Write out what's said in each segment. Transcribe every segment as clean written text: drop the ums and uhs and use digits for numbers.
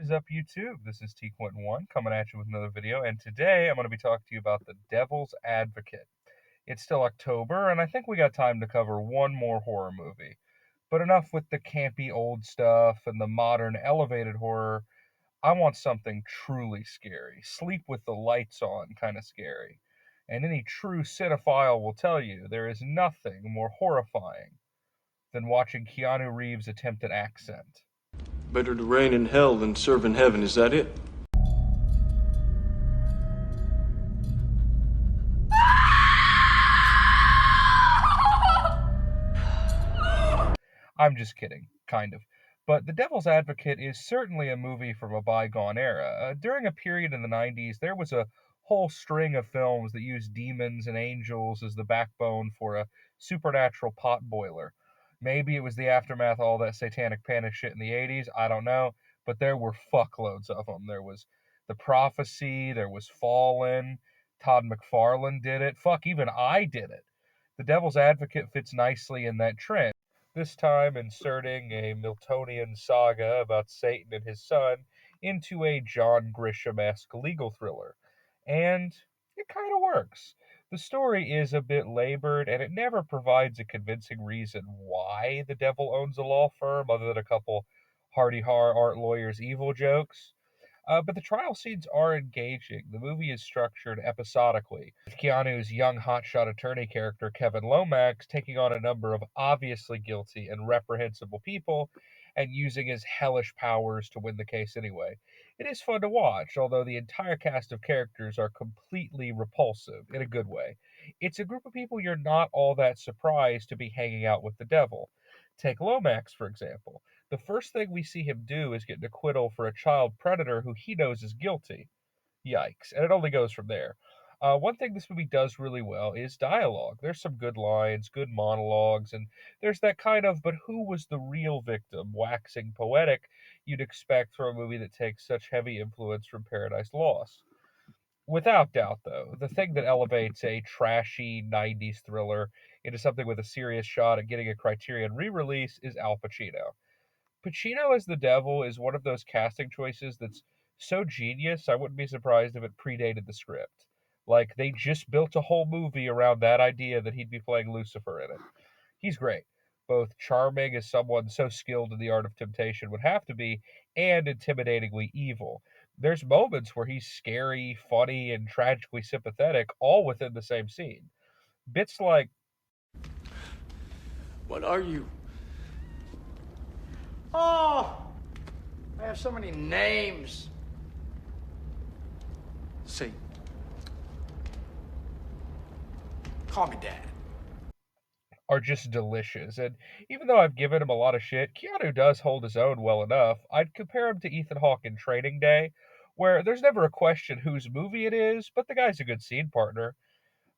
What is up, YouTube? This is T.1 coming at you with another video, and today I'm going to be talking to you about The Devil's Advocate. It's still October, and I think we got time to cover one more horror movie. But enough with the campy old stuff and the modern elevated horror. I want something truly scary, sleep with the lights on kind of scary. And any true cinephile will tell you there is nothing more horrifying than watching Keanu Reeves attempt an accent. Better to reign in hell than serve in heaven, is that it? I'm just kidding, kind of. But The Devil's Advocate is certainly a movie from a bygone era. During a period in the 90s, there was a whole string of films that used demons and angels as the backbone for a supernatural pot boiler. Maybe it was the aftermath of all that satanic panic shit in the 80s, I don't know, but there were fuckloads of them. There was The Prophecy, there was Fallen, Todd McFarlane did it, fuck, even I did it. The Devil's Advocate fits nicely in that trend, this time inserting a Miltonian saga about Satan and his son into a John Grisham-esque legal thriller. And it kind of works. The story is a bit labored, and it never provides a convincing reason why the devil owns a law firm, other than a couple hardy har art lawyers' evil jokes. But the trial scenes are engaging. The movie is structured episodically, with Keanu's young hotshot attorney character, Kevin Lomax, taking on a number of obviously guilty and reprehensible people and using his hellish powers to win the case anyway. It is fun to watch, although the entire cast of characters are completely repulsive in a good way. It's a group of people you're not all that surprised to be hanging out with the devil. Take Lomax, for example. The first thing we see him do is get an acquittal for a child predator who he knows is guilty. Yikes. And it only goes from there. One thing this movie does really well is dialogue. There's some good lines, good monologues, and there's that kind of, but who was the real victim, waxing poetic you'd expect from a movie that takes such heavy influence from Paradise Lost. Without doubt, though, the thing that elevates a trashy 90s thriller into something with a serious shot at getting a Criterion re release is Al Pacino. Pacino as the devil is one of those casting choices that's so genius, I wouldn't be surprised if it predated the script. Like, they just built a whole movie around that idea that he'd be playing Lucifer in it. He's great. Both charming as someone so skilled in the art of temptation would have to be, and intimidatingly evil. There's moments where he's scary, funny, and tragically sympathetic, all within the same scene. Bits like, What are you? Oh, I have so many names. Say, Call me Dad. are just delicious. And even though I've given him a lot of shit, Keanu does hold his own well enough. I'd compare him to Ethan Hawke in Training Day, where there's never a question whose movie it is, but the guy's a good scene partner.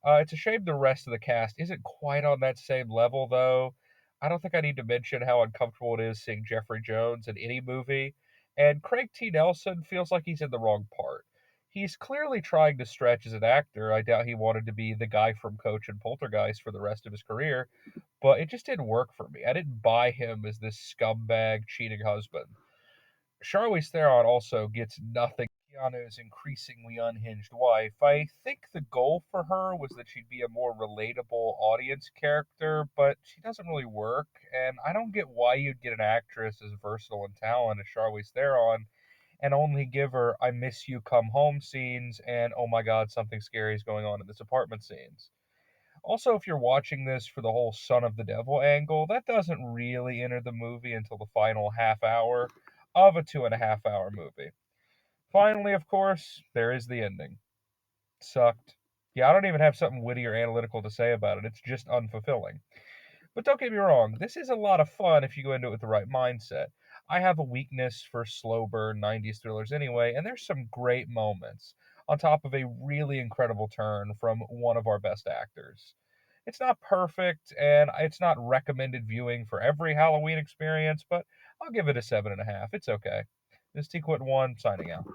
It's a shame the rest of the cast isn't quite on that same level, though. I don't think I need to mention how uncomfortable it is seeing Jeffrey Jones in any movie, and Craig T. Nelson feels like he's in the wrong part. He's clearly trying to stretch as an actor. I doubt he wanted to be the guy from Coach and Poltergeist for the rest of his career, but it just didn't work for me. I didn't buy him as this scumbag, cheating husband. Charlize Theron also gets nothing. Keanu's increasingly unhinged wife. I think the goal for her was that she'd be a more relatable audience character, but she doesn't really work, and I don't get why you'd get an actress as versatile and talented as Charlize Theron and only give her "I miss you, come home" scenes and "oh my god, something scary is going on in this apartment" scenes. Also, if you're watching this for the whole son of the devil angle, that doesn't really enter the movie until the final half hour of a 2.5 hour movie. Finally, of course, there is the ending. Sucked. Yeah, I don't even have something witty or analytical to say about it. It's just unfulfilling. But don't get me wrong, this is a lot of fun if you go into it with the right mindset. I have a weakness for slow burn 90s thrillers anyway, and there's some great moments, on top of a really incredible turn from one of our best actors. It's not perfect, and it's not recommended viewing for every Halloween experience, but I'll give it a 7.5. It's okay. This is T Quint 1 signing out.